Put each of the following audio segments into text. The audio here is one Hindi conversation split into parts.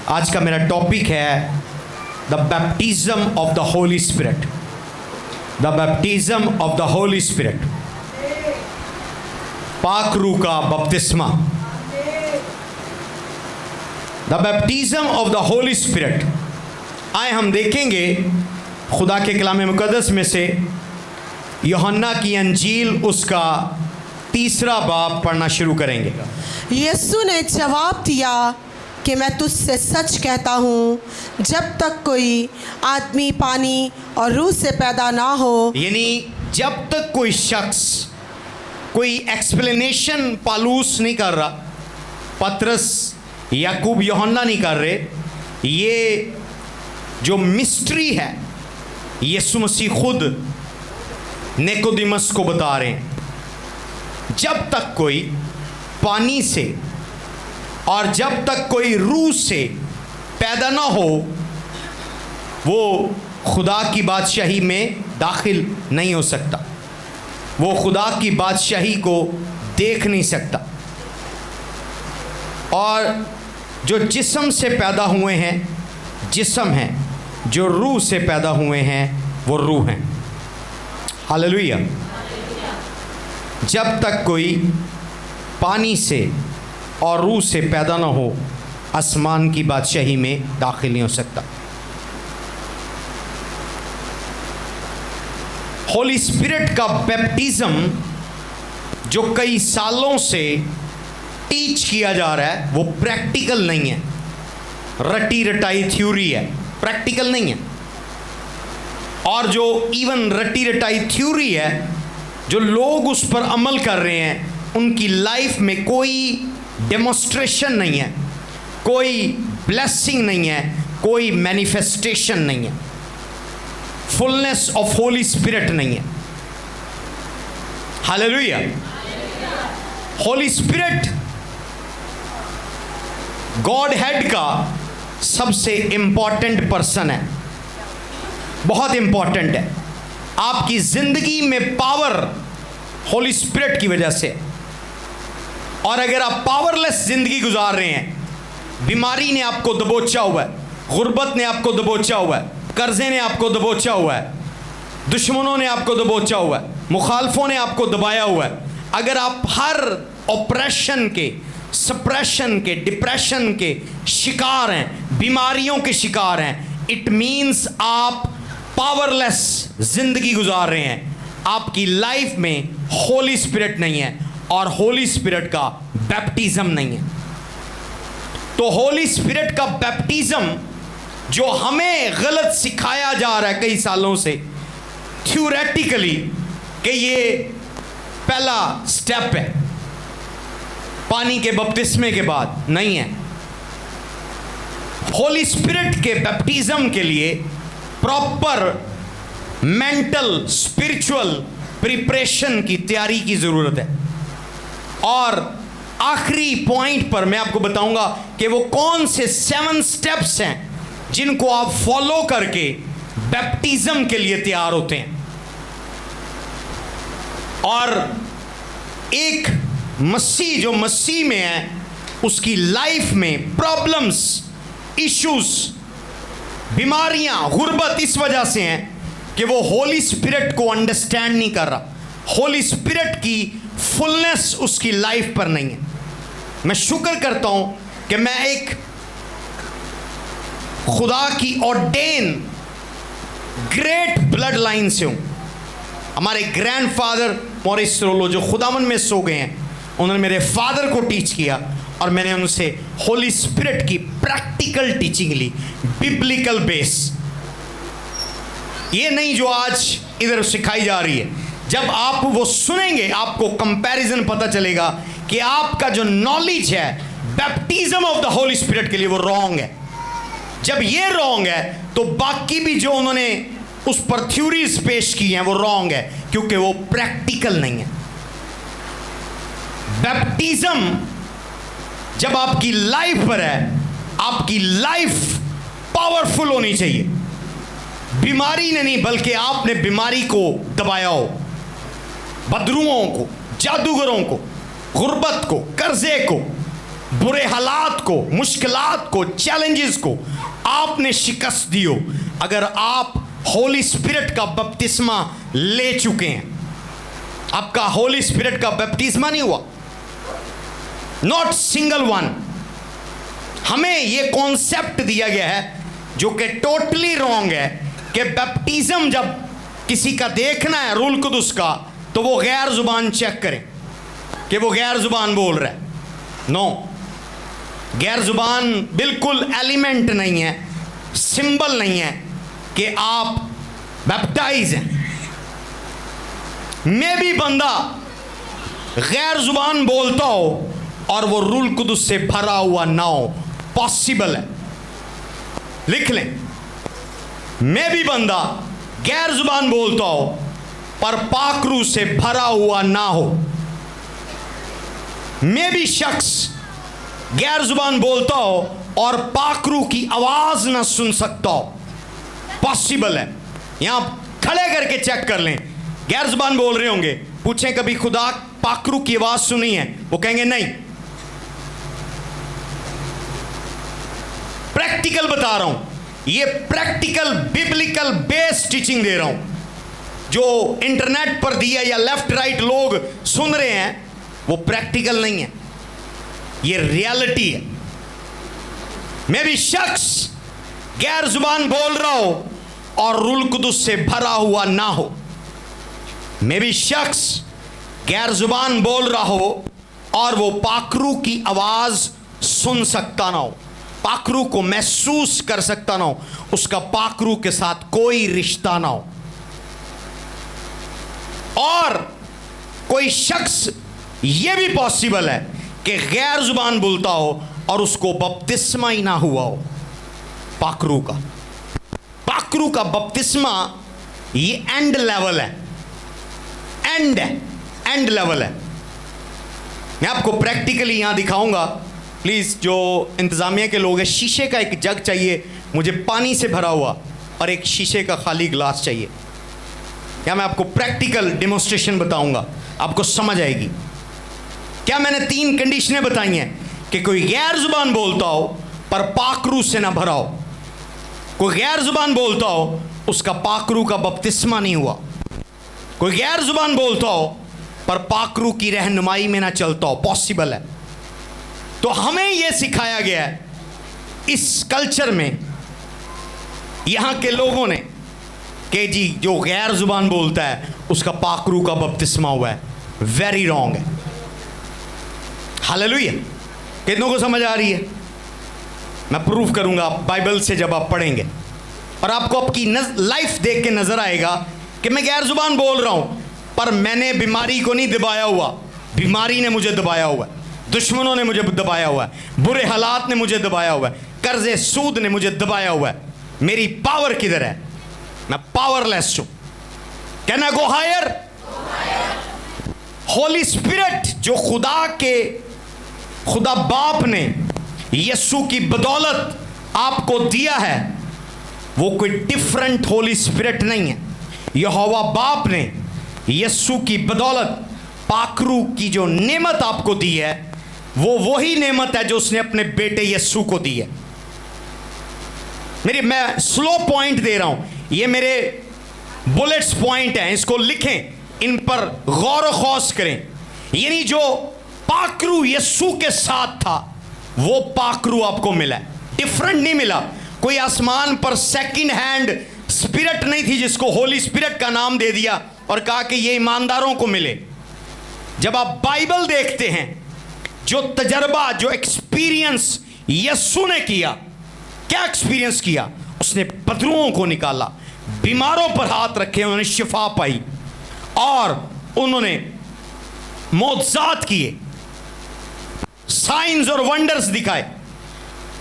आज का मेरा टॉपिक है the baptism of the Holi spirit. The baptism of the Holi spirit, पाक रूह का बपतिस्मा। The baptism of the Holi spirit. आए हम देखेंगे खुदा के कलाम मुकद्दस में से यूहन्ना की अंजील उसका 3 बाब पढ़ना शुरू करेंगे। यीशु ने जवाब दिया कि मैं तुझसे सच कहता हूँ, जब तक कोई आदमी पानी और रूह से पैदा ना हो, यानी जब तक कोई शख्स कोई एक्सप्लेनेशन पालूस नहीं कर रहा, पतरस याकूब यूहन्ना नहीं कर रहे, ये जो मिस्ट्री है यीशु मसीह खुद निकोदेमस को बता रहे हैं। जब तक कोई पानी से और जब तक कोई रूह से पैदा ना हो, वो खुदा की बादशाही में दाखिल नहीं हो सकता, वो खुदा की बादशाही को देख नहीं सकता। और जो जिस्म से पैदा हुए हैं जिस्म हैं, जो रूह से पैदा हुए हैं वो रूह हैं। हालेलुया। जब तक कोई पानी से और रूह से पैदा ना हो, आसमान की बादशाही में दाखिल नहीं हो सकता। होली स्पिरिट का बैप्टिज्म जो कई सालों से टीच किया जा रहा है वो प्रैक्टिकल नहीं है, रटी रटाई थ्योरी है, प्रैक्टिकल नहीं है। और जो इवन रटी रटाई थ्योरी है, जो लोग उस पर अमल कर रहे हैं, उनकी लाइफ में कोई डेमोस्ट्रेशन नहीं है, कोई ब्लेसिंग नहीं है, कोई मैनिफेस्टेशन नहीं है, फुलनेस ऑफ होली स्पिरिट नहीं है। Hallelujah. Holi spirit God head का सबसे इंपॉर्टेंट पर्सन है, बहुत इंपॉर्टेंट है। आपकी जिंदगी में पावर होली स्पिरिट की वजह से। और अगर आप पावरलेस जिंदगी गुजार रहे हैं, बीमारी ने आपको दबोचा हुआ है, गुर्बत ने आपको दबोचा हुआ है, कर्जे ने आपको दबोचा हुआ है, दुश्मनों ने आपको दबोचा हुआ है, मुखालफों ने आपको दबाया हुआ है, अगर आप हर ऑपरेशन के, सप्रेशन के, डिप्रेशन के शिकार हैं, बीमारियों के शिकार हैं, इट मीन्स आप पावरलेस जिंदगी गुजार रहे हैं। आपकी लाइफ में होली स्पिरिट नहीं है और होली स्पिरिट का बैप्टिज्म नहीं है। तो होली स्पिरिट का बैप्टिज्म जो हमें गलत सिखाया जा रहा है कई सालों से थ्योरेटिकली कि ये पहला स्टेप है पानी के बपतिस्मे के बाद, नहीं है। होली स्पिरिट के बैप्टिज्म के लिए प्रॉपर मेंटल स्पिरिचुअल प्रिपरेशन की तैयारी की जरूरत है। और आखिरी पॉइंट पर मैं आपको बताऊंगा कि वो कौन से 7 स्टेप्स हैं जिनको आप फॉलो करके बैप्टिज्म के लिए तैयार होते हैं। और एक मसीह जो मसीह में है, उसकी लाइफ में प्रॉब्लम्स, इश्यूज, बीमारियां, गुर्बत इस वजह से हैं कि वो होली स्पिरिट को अंडरस्टैंड नहीं कर रहा, होली स्पिरिट की फुलनेस उसकी लाइफ पर नहीं है। मैं शुक्र करता हूं कि मैं एक खुदा की ऑर्डेन ग्रेट ब्लड लाइन से हूं। हमारे ग्रैंडफादर मॉरिस रोलो जो खुदावन में सो गए हैं, उन्होंने मेरे फादर को टीच किया और मैंने उनसे होली स्पिरिट की प्रैक्टिकल टीचिंग ली, बिब्लिकल बेस। ये नहीं जो आज इधर सिखाई जा रही है। जब आप वो सुनेंगे आपको कंपैरिजन पता चलेगा कि आपका जो नॉलेज है baptism of the Holi spirit के लिए वो रॉन्ग है। जब ये रॉन्ग है तो बाकी भी जो उन्होंने उस पर थ्योरीज पेश की हैं वो रॉन्ग है, क्योंकि वो प्रैक्टिकल नहीं है। बैप्टिज्म जब आपकी लाइफ पर है, आपकी लाइफ पावरफुल होनी चाहिए। बीमारी ने नहीं, बल्कि आपने बीमारी को दबाया हो, बदरुओं को, जादूगरों को, गुर्बत को, कर्जे को, बुरे हालात को, मुश्किलात को, चैलेंजेस को आपने शिकस्त दी हो, अगर आप होली स्पिरिट का बपतिस्मा ले चुके हैं, आपका होली स्पिरिट का बपतिस्मा नहीं हुआ, नॉट सिंगल वन। हमें यह कॉन्सेप्ट दिया गया है जो कि टोटली रॉन्ग है कि बैप्टिज्म जब किसी का देखना है रूल कुदुस का तो वो गैर जुबान चेक करें कि वो गैर जुबान बोल रहा है। नो, गैर जुबान बिल्कुल एलिमेंट नहीं है, सिंबल नहीं है कि आप बैप्टाइज हैं। मैं भी बंदा गैर जुबान बोलता हो और वो रूल कुदुस से भरा हुआ ना हो, पॉसिबल है, लिख लें। मैं भी बंदा गैर जुबान बोलता हो पर पाक रूह से भरा हुआ ना हो। मैं भी शख्स गैर जुबान बोलता हो और पाक रूह की आवाज ना सुन सकता हो, पॉसिबल है। यहां खड़े करके चेक कर लें, गैर जुबान बोल रहे होंगे, पूछें कभी खुदा पाक रूह की आवाज सुनी है, वो कहेंगे नहीं। प्रैक्टिकल बता रहा हूं, ये प्रैक्टिकल बिब्लिकल बेस टीचिंग दे रहा हूं। जो इंटरनेट पर दिया या लेफ्ट राइट लोग सुन रहे हैं वो प्रैक्टिकल नहीं है, ये रियलिटी है। मैं भी शख्स गैर जुबान बोल रहा हो और रूल कुदुस से भरा हुआ ना हो, मैं भी शख्स गैर जुबान बोल रहा हो और वो पाकरू की आवाज सुन सकता ना हो, पाकरू को महसूस कर सकता ना हो, उसका पाकरू के साथ कोई रिश्ता ना हो। और कोई शख्स यह भी पॉसिबल है कि गैर जुबान बोलता हो और उसको बपतिस्मा ही ना हुआ हो पाकरू का। पाकरू का बपतिस्मा ये एंड लेवल है, एंड लेवल है। मैं आपको प्रैक्टिकली यहां दिखाऊंगा। प्लीज जो इंतजामिया के लोग हैं, शीशे का एक जग चाहिए मुझे पानी से भरा हुआ और एक शीशे का खाली ग्लास चाहिए। क्या मैं आपको प्रैक्टिकल डेमोन्स्ट्रेशन बताऊंगा, आपको समझ आएगी। क्या मैंने 3 कंडीशनें बताई हैं कि कोई गैर जुबान बोलता हो पर पाकरू से ना भरा हो, कोई गैर जुबान बोलता हो उसका पाकरू का बपतिस्मा नहीं हुआ, कोई गैर जुबान बोलता हो पर पाकरू की रहनुमाई में ना चलता हो, पॉसिबल है। तो हमें यह सिखाया गया है इस कल्चर में, यहां के लोगों ने, कि जी जो गैर जुबान बोलता है उसका पाकरू का बपतिस्मा हुआ है। वेरी रॉन्ग है। हालेलुया। कितनों को समझ आ रही है? मैं प्रूफ करूंगा बाइबल से जब आप पढ़ेंगे, और आपको आपकी लाइफ देख के नजर आएगा कि मैं गैर जुबान बोल रहा हूं पर मैंने बीमारी को नहीं दबाया हुआ, बीमारी ने मुझे दबाया हुआ है, दुश्मनों ने मुझे दबाया हुआ है, बुरे हालात ने मुझे दबाया हुआ है, कर्जे सूद ने मुझे दबाया हुआ है। मेरी पावर किधर है? मैं पावरलेस हूं। कहना गो हायर। होली स्पिरिट जो खुदा बाप ने यीशु की बदौलत आपको दिया है, वो कोई डिफरेंट होली स्पिरिट नहीं है। यहोवा बाप ने यीशु की बदौलत पाकरू की जो नेमत आपको दी है, वो वही नेमत है जो उसने अपने बेटे यीशु को दी है। मैं स्लो पॉइंट दे रहा हूं, ये मेरे बुलेट्स पॉइंट हैं, इसको लिखें, इन पर गौर खौस करें। यानी जो पाकरू यीशु के साथ था वो पाकरू आपको मिला है, डिफरेंट नहीं मिला। कोई आसमान पर सेकंड हैंड स्पिरिट नहीं थी जिसको होली स्पिरिट का नाम दे दिया और कहा कि ये ईमानदारों को मिले। जब आप बाइबल देखते हैं, जो तजर्बा, जो एक्सपीरियंस यीशु ने किया, क्या एक्सपीरियंस किया? उसने पथरुओं को निकाला, बीमारों पर हाथ रखे, उन्होंने शिफा पाई और उन्होंने मौजज़ात किए, साइंस और वंडर्स दिखाए।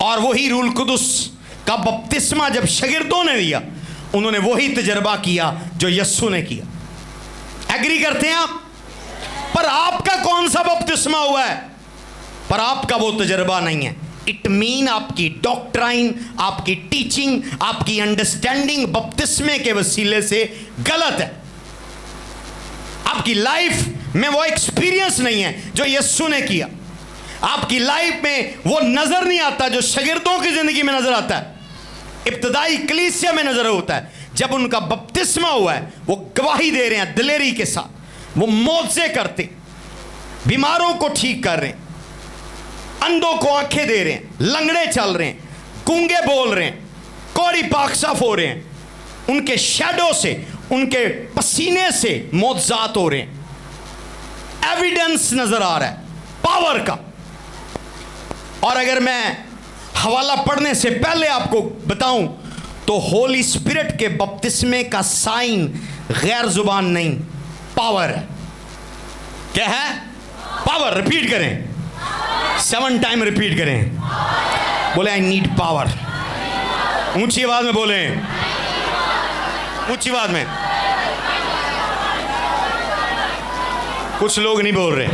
और वही रूल कुदुस का बपतिस्मा जब शागिर्दों ने दिया, उन्होंने वही तजर्बा किया जो यीशु ने किया। एग्री करते हैं आप? पर आपका कौन सा बपतिस्मा हुआ है? पर आपका वो तजर्बा नहीं है। इट मीन आपकी डॉक्ट्राइन, आपकी टीचिंग, आपकी अंडरस्टैंडिंग बपतिस्मे के वसीले से गलत है। आपकी लाइफ में वो एक्सपीरियंस नहीं है जो यीशु ने किया। आपकी लाइफ में वो नजर नहीं आता जो शागिर्दों की जिंदगी में नजर आता है, इब्तदाई कलीसिया में नजर होता है। जब उनका बपतिस्मा हुआ है, वो गवाही दे रहे हैं दिलेरी के साथ, वो मौजे करते, बीमारों को ठीक कर रहे हैं, अंधों को आंखें दे रहे हैं, लंगड़े चल रहे हैं, गूंगे बोल रहे हैं, कौड़ी पाक साफ हो रहे हैं, उनके शैडो से, उनके पसीने से मौजात हो रहे हैं। एविडेंस नजर आ रहा है पावर का। और अगर मैं हवाला पढ़ने से पहले आपको बताऊं तो होली स्पिरिट के बपतिस्मे का साइन गैर जुबान नहीं, पावर है। क्या है? पावर। रिपीट करें, 7 टाइम रिपीट करें, बोले आई नीड पावर। ऊंची आवाज में बोले, ऊंची आवाज में। कुछ लोग नहीं बोल रहे।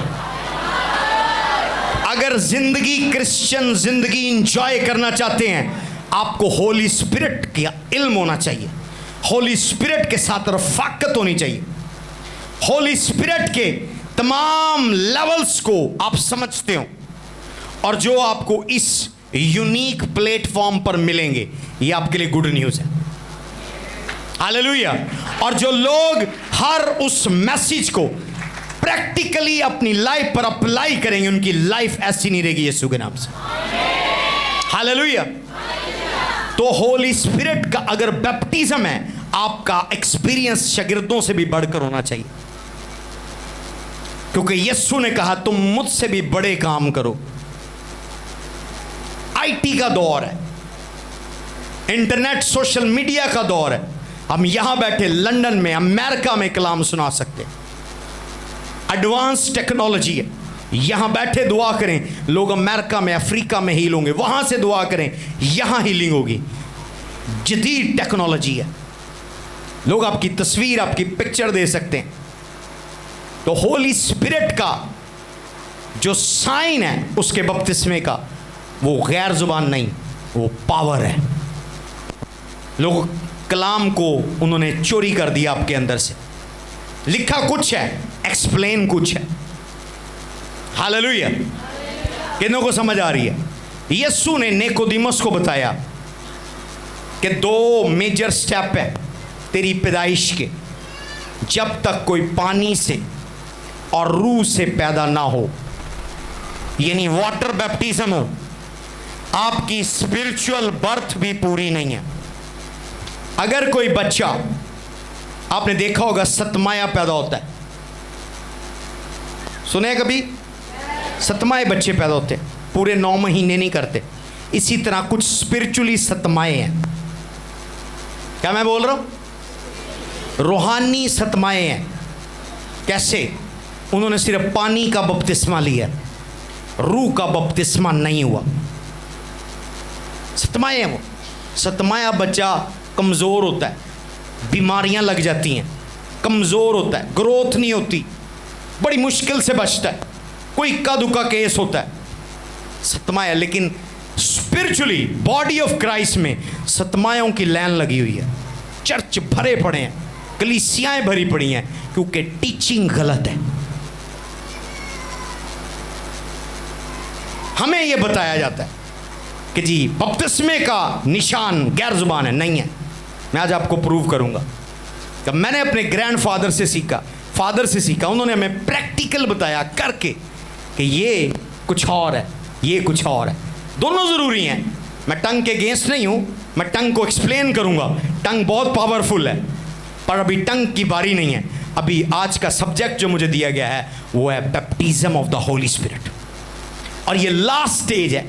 अगर जिंदगी, क्रिश्चियन जिंदगी इंजॉय करना चाहते हैं, आपको होली स्पिरिट का इल्म होना चाहिए, होली स्पिरिट के साथ रफाकत होनी चाहिए, होली स्पिरिट के तमाम लेवल्स को आप समझते हो, और जो आपको इस यूनिक प्लेटफॉर्म पर मिलेंगे, ये आपके लिए गुड न्यूज़ है। हालेलुया। और जो लोग हर उस मैसेज को प्रैक्टिकली अपनी लाइफ पर अप्लाई करेंगे, उनकी लाइफ ऐसी नहीं रहेगी यीशु के नाम से। हालेलुया। तो होली स्पिरिट का अगर बैप्टिज्म है, आपका एक्सपीरियंस शागिर्दों से भी बढ़कर होना चाहिए, क्योंकि यीशु ने कहा तुम मुझसे भी बड़े काम करो। आईटी का दौर है, इंटरनेट सोशल मीडिया का दौर है। हम यहां बैठे लंदन में, अमेरिका में कलाम सुना सकते हैं। एडवांस टेक्नोलॉजी है, यहां बैठे दुआ करें, लोग अमेरिका में, अफ्रीका में हील होंगे, वहां से दुआ करें, यहां हीलिंग होगी। जदीद टेक्नोलॉजी है, लोग आपकी तस्वीर, आपकी पिक्चर दे सकते हैं। तो होली स्पिरिट का जो साइन है उसके बपतिस्मे का, वो गैर जुबान नहीं, वो पावर है। लोग कलाम को उन्होंने चोरी कर दिया आपके अंदर से। लिखा कुछ है, एक्सप्लेन कुछ है। हालेलुया। कितनों को समझ आ रही है? यीशु ने निकोदेमुस को बताया कि 2 मेजर स्टेप है तेरी पैदाइश के, जब तक कोई पानी से और रूह से पैदा ना हो, यानी वाटर बैप्टिज्म हो, आपकी स्पिरिचुअल बर्थ भी पूरी नहीं है। अगर कोई बच्चा, आपने देखा होगा सतमाया पैदा होता है, सुने कभी? सतमाए बच्चे पैदा होते हैं, पूरे 9 महीने नहीं करते। इसी तरह कुछ स्पिरिचुअली सतमाए हैं। क्या मैं बोल रहा हूं? रूहानी सतमाए हैं। कैसे? उन्होंने सिर्फ पानी का बपतिस्मा लिया, रूह का बपतिस्मा नहीं हुआ। सतमाए हैं वो। सतमाया बच्चा कमज़ोर होता है, बीमारियां लग जाती हैं, कमज़ोर होता है, ग्रोथ नहीं होती, बड़ी मुश्किल से बचता है, कोई इक्का दुक्का केस होता है, सतमाया। लेकिन स्पिरिचुअली बॉडी ऑफ क्राइस्ट में सतमायों की लाइन लगी हुई है। चर्च भरे पड़े हैं, कलीसियाएं भरी पड़ी हैं, क्योंकि टीचिंग गलत है। हमें यह बताया जाता है कि जी बपतिस्मे का निशान गैर जुबान है, नहीं है। मैं आज आपको प्रूव करूंगा कि मैंने अपने ग्रैंडफादर से सीखा, फादर से सीखा। उन्होंने हमें प्रैक्टिकल बताया करके कि ये कुछ और है, ये कुछ और है। दोनों ज़रूरी हैं। मैं टंग के अगेंस्ट नहीं हूँ, मैं टंग को एक्सप्लेन करूँगा। टंग बहुत पावरफुल है, पर अभी टंग की बारी नहीं है। अभी आज का सब्जेक्ट जो मुझे दिया गया है वो है baptism of the Holi spirit, और ये लास्ट स्टेज है,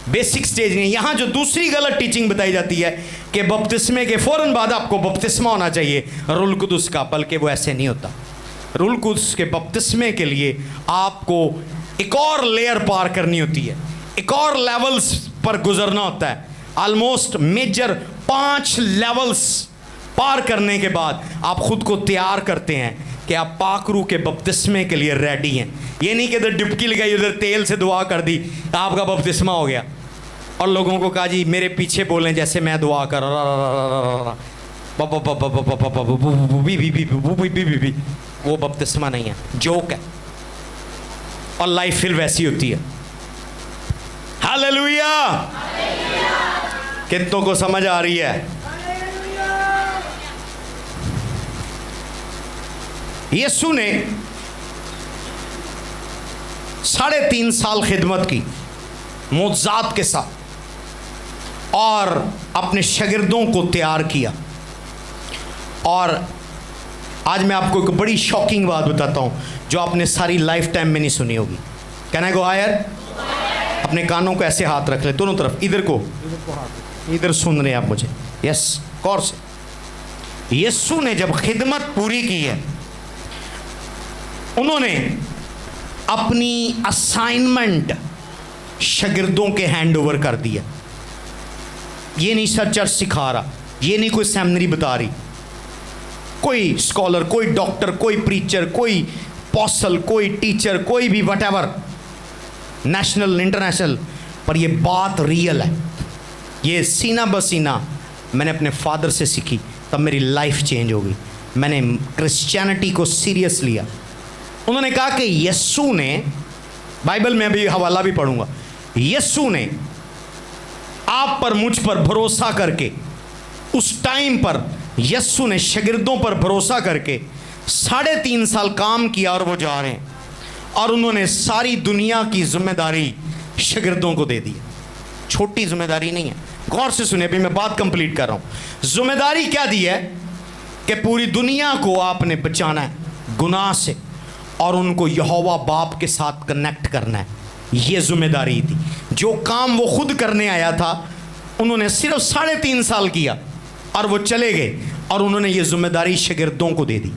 बेसिक स्टेज नहीं। यहाँ जो दूसरी गलत टीचिंग बताई जाती है कि बपतिस्मे के फ़ौरन बाद आपको बपतिस्मा होना चाहिए रूहुल कुदुस का, बल्कि वो ऐसे नहीं होता। रूहुल कुदुस के बपतिस्मे के लिए आपको एक और लेयर पार करनी होती है, एक और लेवल्स पर गुजरना होता है। ऑलमोस्ट मेजर 5 लेवल्स पार करने के बाद आप खुद को तैयार करते हैं कि आप पाक रूह के बपतिस्मे के लिए रेडी हैं। ये नहीं कि इधर डुबकी लगाई, उधर तेल से दुआ कर दी, आपका बपतिस्मा हो गया, और लोगों को कहा जी मेरे पीछे बोलें जैसे मैं दुआ कर, वो बपतिस्मा नहीं है, जोक है। और लाइफ फिर वैसी होती है। हालेलुया। कितनों को समझ आ रही है? यीशु ने 3.5 साल खिदमत की मोज़ात के साथ और अपने शागिर्दों को तैयार किया। और आज मैं आपको एक बड़ी शॉकिंग बात बताता हूँ जो आपने सारी लाइफ टाइम में नहीं सुनी होगी। Can I go higher? अपने कानों को ऐसे हाथ रख ले दोनों तरफ, इधर को, इधर सुन रहे हैं आप मुझे? यस, गौर से। यीशु ने जब खिदमत पूरी की है, उन्होंने अपनी असाइनमेंट शागिर्दों के हैंड ओवर कर दिया। ये नहीं सर चर्च सिखा रहा, ये नहीं कोई सेमिनरी बता रही, कोई स्कॉलर, कोई डॉक्टर, कोई प्रीचर, कोई पॉसल, कोई टीचर, कोई भी वटएवर, नेशनल इंटरनेशनल, पर ये बात रियल है। ये सीना बसीना मैंने अपने फादर से सीखी, तब मेरी लाइफ चेंज हो गई। मैंने क्रिश्चियनिटी को सीरियस लिया। उन्होंने कहा कि यीशु ने, बाइबल में अभी हवाला भी पढ़ूंगा, यीशु ने आप पर, मुझ पर भरोसा करके, उस टाइम पर यीशु ने शागिर्दों पर भरोसा करके 3.5 साल काम किया और वो जा रहे हैं। और उन्होंने सारी दुनिया की जिम्मेदारी शागिर्दों को दे दी। छोटी जिम्मेदारी नहीं है, गौर से सुनिए, अभी मैं बात कंप्लीट कर रहा हूं। जिम्मेदारी क्या दी है कि पूरी दुनिया को आपने बचाना है गुनाह से और उनको यहोवा बाप के साथ कनेक्ट करना है। ये जिम्मेदारी थी। जो काम वो खुद करने आया था, उन्होंने सिर्फ 3.5 साल किया और वो चले गए। और उन्होंने ये जिम्मेदारी शागिर्दों को दे दी।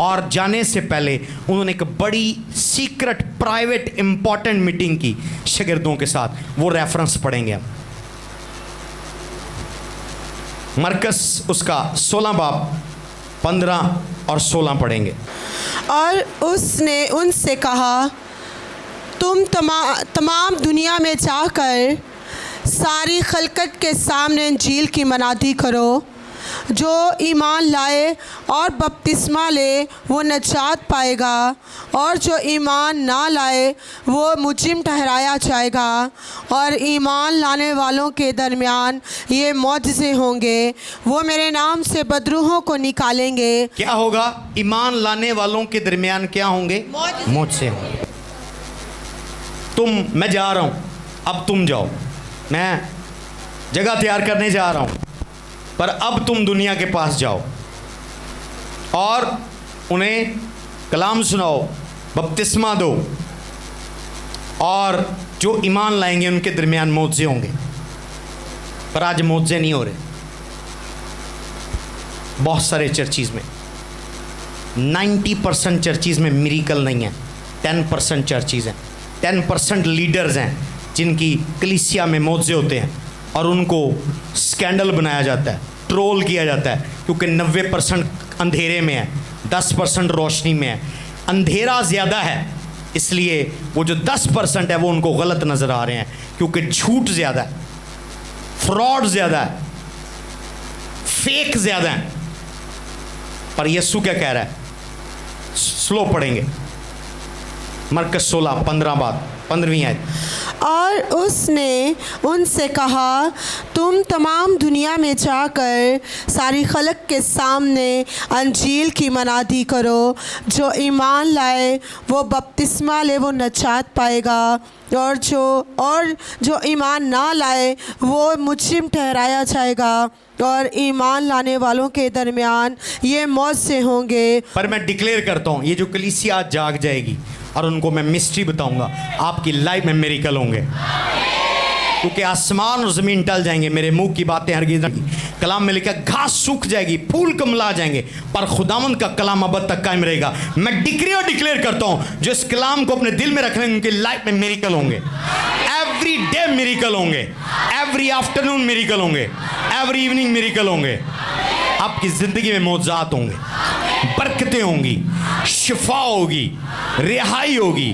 और जाने से पहले उन्होंने एक बड़ी सीक्रेट, प्राइवेट, इंपॉर्टेंट मीटिंग की शागिर्दों के साथ। वो रेफरेंस पढ़ेंगे हम, मरकस उसका 16 बाब 15 और 16 पढ़ेंगे। और उसने उनसे कहा, तुम तमाम दुनिया में जाकर सारी खलकत के सामने इंजील की मनादी करो। जो ईमान लाए और बपतिस्मा ले वो नजात पाएगा, और जो ईमान ना लाए वो मुजरिम ठहराया जाएगा। और ईमान लाने वालों के दरमियान ये मौजज़े होंगे, वो मेरे नाम से बदरूहों को निकालेंगे। क्या होगा? ईमान लाने वालों के दरमियान क्या होंगे? मौजज़े होंगे। मैं जा रहा हूँ, अब तुम जाओ। मैं जगह तैयार करने जा रहा हूँ, पर अब तुम दुनिया के पास जाओ और उन्हें कलाम सुनाओ, बपतिस्मा दो, और जो ईमान लाएंगे उनके दरमियान मौजज़े होंगे। पर आज मौजज़े नहीं हो रहे। बहुत सारे चर्चीज़ में 90% चर्चीज़ में मिरेकल नहीं है। 10% चर्चीज़ हैं, 10% लीडर्स हैं जिनकी कलीसिया में मौजज़े होते हैं और उनको स्कैंडल बनाया जाता है, ट्रोल किया जाता है, क्योंकि 90% अंधेरे में है, 10% रोशनी में है। अंधेरा ज़्यादा है, इसलिए वो जो 10% है वो उनको गलत नज़र आ रहे हैं, क्योंकि झूठ ज़्यादा है, फ्रॉड ज़्यादा है, फेक ज़्यादा है। पर यीशु क्या कह रहा है? स्लो पढ़ेंगे, मरकस 16 15 बात 15वीं आयत। और उसने उनसे कहा, तुम तमाम दुनिया में जाकर सारी खलक के सामने अंजील की मनादी करो। जो ईमान लाए वो बपतिस्मा ले वो नजात पाएगा, और जो ईमान ना लाए वो मुजरिम ठहराया जाएगा। और ईमान लाने वालों के दरमियान ये मौजज़े होंगे। पर मैं डिक्लेयर करता हूँ, ये जो कलीसिया आज जाग जाएगी और उनको मैं मिस्ट्री बताऊंगा, आपकी लाइफ में मिरेकल होंगे, क्योंकि आसमान और ज़मीन टल जाएंगे, मेरे मुंह की बातें हरगिज़ नहीं। कलाम में लिखा, घास सूख जाएगी, फूल कमला जाएंगे, पर खुदावंद का कलाम अब तक कायम रहेगा। मैं डिक्लेयर करता हूँ, जो इस कलाम को अपने दिल में रख लेंगे उनकी लाइफ में मिरेकल होंगे। एवरी डे मिरेकल होंगे, एवरी आफ्टरनून मिरेकल होंगे, एवरी इवनिंग मिरेकल होंगे। आपकी ज़िंदगी में मौजज़ात होंगे, बरकतें होंगी, शिफा होगी, रिहाई होगी,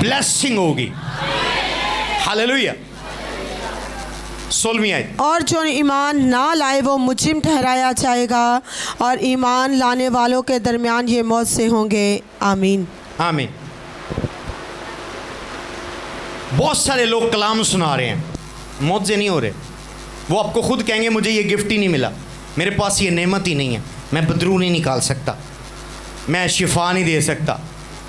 ब्लेसिंग होगी। हालेलुया। 16वीं आयत। और जो ईमान ना लाए वो मुजरिम ठहराया जाएगा, और ईमान लाने वालों के दरमियान ये मौजज़े होंगे। आमीन, आमीन। बहुत सारे लोग कलाम सुना रहे हैं, मौजे नहीं हो रहे। वो आपको खुद कहेंगे मुझे ये गिफ्ट ही नहीं मिला, मेरे पास ये नेमत ही नहीं है, मैं बदरू नहीं निकाल सकता, मैं शिफा नहीं दे सकता,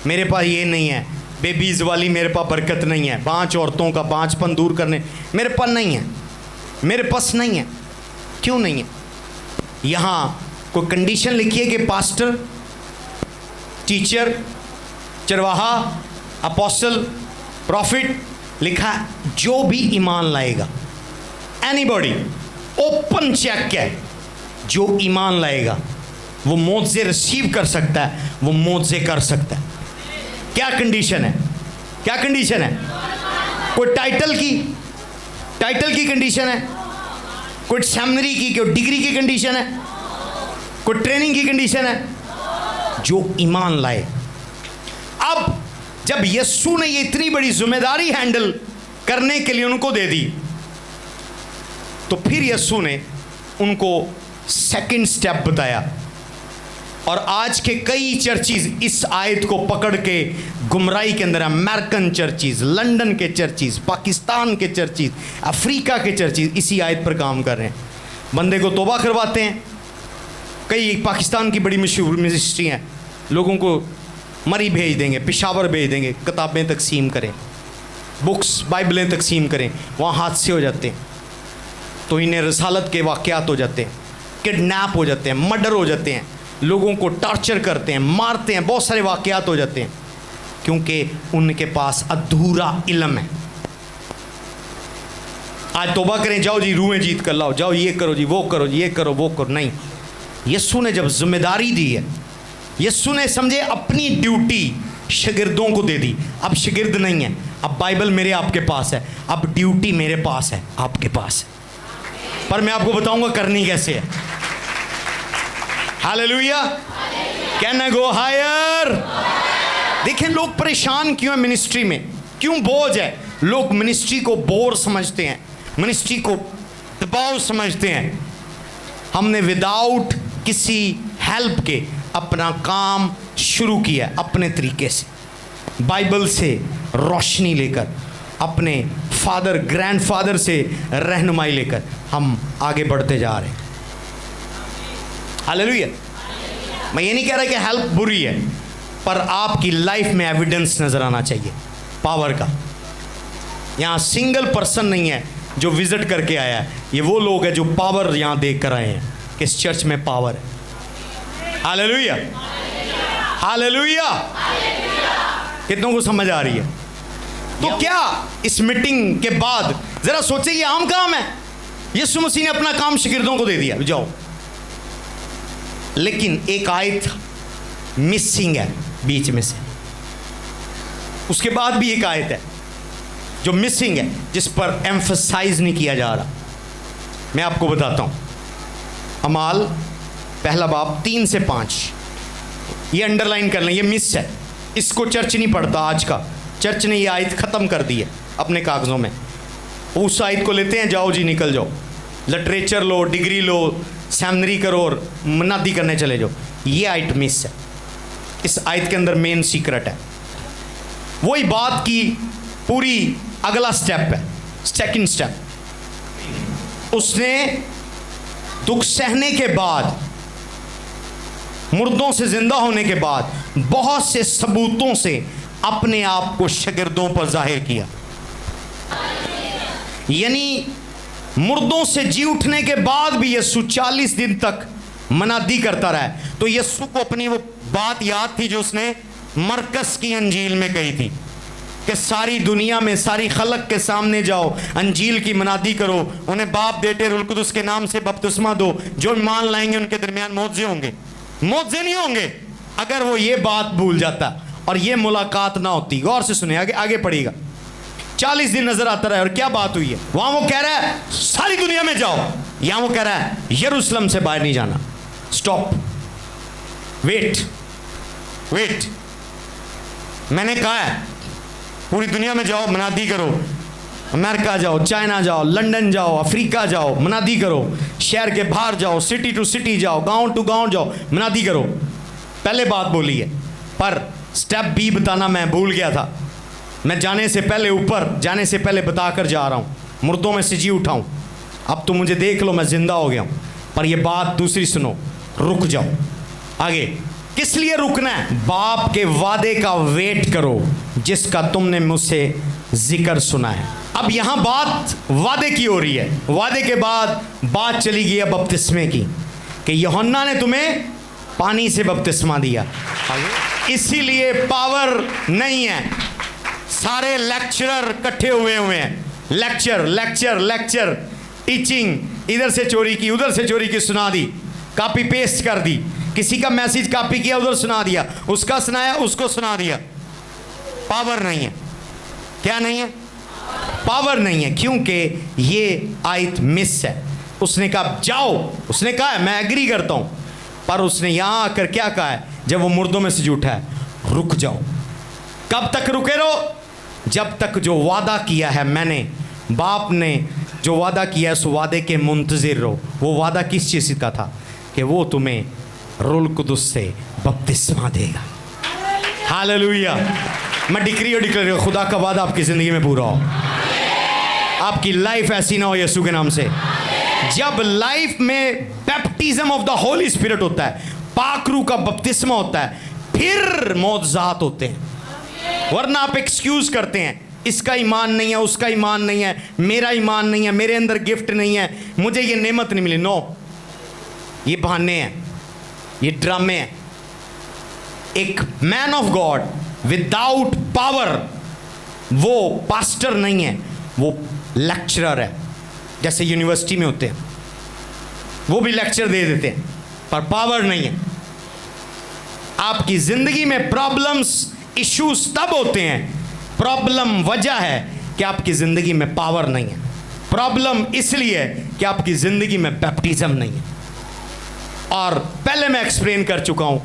मेरे पास ये नहीं है, बेबीज़ वाली मेरे पास बरकत नहीं है, 5 औरतों का 5पन दूर करने मेरे पास नहीं है, मेरे पास नहीं है। क्यों नहीं है? यहाँ कोई कंडीशन लिखी है कि पास्टर, टीचर, चरवाहा, अपोस्टल, प्रॉफिट, लिखा है जो भी ईमान लाएगा, एनीबॉडी, ओपन चेक है, जो ईमान लाएगा वो मौजे रिसीव कर सकता है, वो मौजे कर सकता है। क्या कंडीशन है? क्या कंडीशन है? कोई टाइटल की कंडीशन है, कोई सेमिनरी की, कोई डिग्री की कंडीशन है, कोई ट्रेनिंग की कंडीशन है? जो ईमान लाए। अब जब यीशु ने ये इतनी बड़ी जिम्मेदारी हैंडल करने के लिए उनको दे दी, तो फिर यीशु ने उनको सेकंड स्टेप बताया। और आज के कई चर्चिज इस आयत को पकड़ के गुमराही के अंदर, अमेरिकन चर्चिज, लंदन के चर्चिज, पाकिस्तान के चर्चिज, अफ्रीका के चर्चिज इसी आयत पर काम कर रहे हैं। बंदे को तौबा करवाते हैं। कई पाकिस्तान की बड़ी मशहूर मिनिस्ट्री हैं, लोगों को मरी भेज देंगे, पेशावर भेज देंगे, किताबें तकसीम करें, बुक्स बाइबलें तकसीम करें, वहाँ हादसे हो जाते हैं, तो इन्हें रसालत के वाक़यात हो जाते हैं, किडनैप हो जाते हैं, मर्डर हो जाते हैं, लोगों को टॉर्चर करते हैं, मारते हैं, बहुत सारे वाक़यात हो जाते हैं, क्योंकि उनके पास अधूरा इल्म है। आज तौबा करें, जाओ जी रूहें जीत कर लाओ, जाओ ये करो जी, वो करो जी, ये करो वो करो, नहीं। यीशु ने जब जिम्मेदारी दी है, यीशु ने समझे अपनी ड्यूटी शागिर्दों को दे दी। अब शागिर्द नहीं है, अब बाइबल मेरे आपके पास है, अब ड्यूटी मेरे पास है, आपके पास है, पर मैं आपको बताऊंगा करनी कैसे है। Hallelujah, can I go higher? देखें लोग परेशान क्यों है मिनिस्ट्री में, क्यों बोझ है? लोग मिनिस्ट्री को बोर समझते हैं, मिनिस्ट्री को दबाव समझते हैं। हमने विदाउट किसी हेल्प के अपना काम शुरू किया अपने तरीके से, बाइबल से रोशनी लेकर, अपने फादर ग्रैंडफादर से रहनुमाई लेकर हम आगे बढ़ते जा रहे हैं। हालेलुया। मैं ये नहीं कह रहा कि हेल्प बुरी है, पर आपकी लाइफ में एविडेंस नजर आना चाहिए पावर का। यहाँ सिंगल पर्सन नहीं है जो विजिट करके आया है, ये वो लोग हैं जो पावर यहाँ देख कर आए हैं कि इस चर्च में पावर है। Hallelujah, hallelujah. कितनों को समझ आ रही है? तो क्या इस मीटिंग के बाद जरा सोचे, ये आम काम है, यीशु मसीह ने अपना काम शागिर्दों को दे दिया, जाओ। लेकिन एक आयत मिसिंग है बीच में से, उसके बाद भी एक आयत है जो मिसिंग है, जिस पर एम्फसाइज नहीं किया जा रहा। मैं आपको बताता हूं, अमाल पहला बाब 3 से 5, ये अंडरलाइन कर लें, ये मिस है, इसको चर्च नहीं पढ़ता आज का। चर्च ने ये आयत ख़त्म कर दी है अपने कागज़ों में। उस आयत को लेते हैं, जाओ जी निकल जाओ, लिटरेचर लो, डिग्री लो, सेमिनरी करो और मनादी करने चले जाओ। ये आयत मिस है। इस आयत के अंदर मेन सीक्रेट है, वही बात की पूरी अगला स्टेप है, सेकंड स्टेप। उसने दुख सहने के बाद, मुर्दों से जिंदा होने के बाद, बहुत से सबूतों से अपने आप को शागिर्दों पर जाहिर किया। यानी मुर्दों से जी उठने के बाद भी यीशु 40 दिन तक मनादी करता रहा। तो यीशु को अपनी वो बात याद थी जो उसने मरकस की अंजील में कही थी कि सारी दुनिया में, सारी खलक के सामने जाओ, अंजील की मनादी करो, उन्हें बाप बेटे रुल कुदुस के नाम से बपतिस्मा दो, जो ईमान लाएंगे उनके दरमियान मौजे होंगे। मौजे नहीं होंगे अगर वो ये बात भूल जाता और ये मुलाकात ना होती। गौर से सुने, आगे आगे पढ़ेगा। 40 दिन नजर आता रहा है। और क्या बात हुई है? वहां वो कह रहा है सारी दुनिया में जाओ, यहां वो कह रहा है यरूशलेम से बाहर नहीं जाना। स्टॉप, वेट वेट, मैंने कहा है पूरी दुनिया में जाओ, मनादी करो, अमेरिका जाओ, चाइना जाओ, लंदन जाओ, अफ्रीका जाओ, मनादी करो, शहर के बाहर जाओ, सिटी टू सिटी जाओ, गांव टू गांव जाओ, मनादी करो। पहले बात बोली है, पर स्टेप बी बताना मैं भूल गया था। मैं जाने से पहले, ऊपर जाने से पहले बताकर जा रहा हूँ, मुर्दों में से जी उठाऊं। अब तो मुझे देख लो, मैं जिंदा हो गया हूँ। पर ये बात दूसरी सुनो, रुक जाओ। आगे किस लिए रुकना है? बाप के वादे का वेट करो जिसका तुमने मुझसे जिक्र सुना है। अब यहाँ बात वादे की हो रही है। वादे के बाद बात चली गई है बपतिस्मे की, कि यूहन्ना ने तुम्हें पानी से बपतिस्मा दिया। इसीलिए पावर नहीं है। सारे लेक्चरर इकट्ठे हुए हैं, लेक्चर लेक्चर लेक्चर, टीचिंग, इधर से चोरी की, उधर से चोरी की, सुना दी, कॉपी पेस्ट कर दी, किसी का मैसेज कॉपी किया, उधर सुना दिया, उसका सुनाया, उसको सुना दिया। पावर नहीं है। क्या नहीं है? पावर नहीं है, क्योंकि ये आयत मिस है। उसने कहा जाओ, उसने कहा है, मैं एग्री करता हूं, पर उसने यहां आकर क्या कहा है? जब वो मुर्दों में से जी उठा है, रुक जाओ। कब तक रुके रहो? जब तक जो वादा किया है मैंने, बाप ने जो वादा किया है, उस वादे के मुंतजिर रहो। वो वादा किस चीज़ का था? कि वो तुम्हें रूह कुदुस से बपतिस्मा देगा। हालेलुया। मैं डिक्री और डिक्लेयर, खुदा का वादा आपकी ज़िंदगी में पूरा हो, आपकी लाइफ ऐसी ना हो यीशु के नाम से। जब लाइफ में baptism of the Holi spirit होता है, पाक रूह का बपतिस्मा होता है, फिर मौजज़ात होते हैं। वरना आप एक्सक्यूज़ करते हैं, इसका ईमान नहीं है, उसका ईमान नहीं है, मेरा ईमान नहीं है, मेरे अंदर गिफ्ट नहीं है, मुझे ये नेमत नहीं मिली। नो, ये बहाने हैं, ये ड्रामे हैं। एक man of God without power, वो पास्टर नहीं है, वो लेक्चरर है। जैसे यूनिवर्सिटी में होते हैं, वो भी लेक्चर दे देते हैं, पर पावर नहीं है। आपकी ज़िंदगी में प्रॉब्लम्स, इश्यूज तब होते हैं, प्रॉब्लम वजह है कि आपकी ज़िंदगी में पावर नहीं है। प्रॉब्लम इसलिए कि आपकी ज़िंदगी में बैप्टिज्म नहीं है। और पहले मैं एक्सप्लेन कर चुका हूं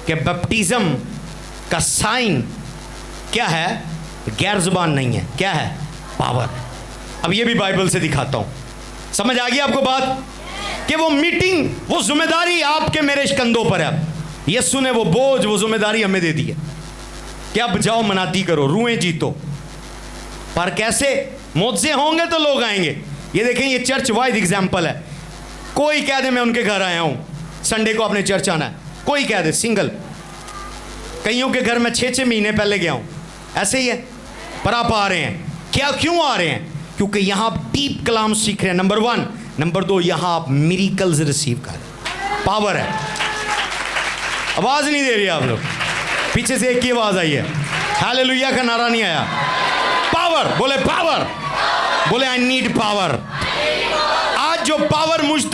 कि बैप्टिज्म का साइन क्या है? गैर जुबान नहीं है, क्या है? पावर। अब ये भी बाइबल से दिखाता हूं। समझ आ गई आपको बात? कि वो मीटिंग, वो जिम्मेदारी आपके मेरे कंधों पर है। यीशु ने वो बोझ, वो जिम्मेदारी हमें दे दी है कि अब जाओ, मनाती करो, रूहें जीतो। पर कैसे? मौजे होंगे तो लोग आएंगे। ये देखें, ये चर्च वाइड एग्जाम्पल है। कोई कह दे मैं उनके घर आया हूं, संडे को अपने चर्च आना है, कोई कह दे, सिंगल। कईयों के घर में 6-6 महीने पहले गया हूं, ऐसे ही है। पर आप आ रहे हैं, क्या क्यों आ रहे हैं? क्योंकि यहां आप डीप कलाम सीख रहे हैं, नंबर 1। नंबर 2, यहां आप मिरेकल्स रिसीव कर रहे हैं। पावर है। आवाज नहीं दे रही आप लोग, पीछे से एक ही आवाज आई है, हालेलुया का नारा नहीं आया। पावर, बोले पावर, बोले आई नीड पावर। आज जो पावर मुझ तक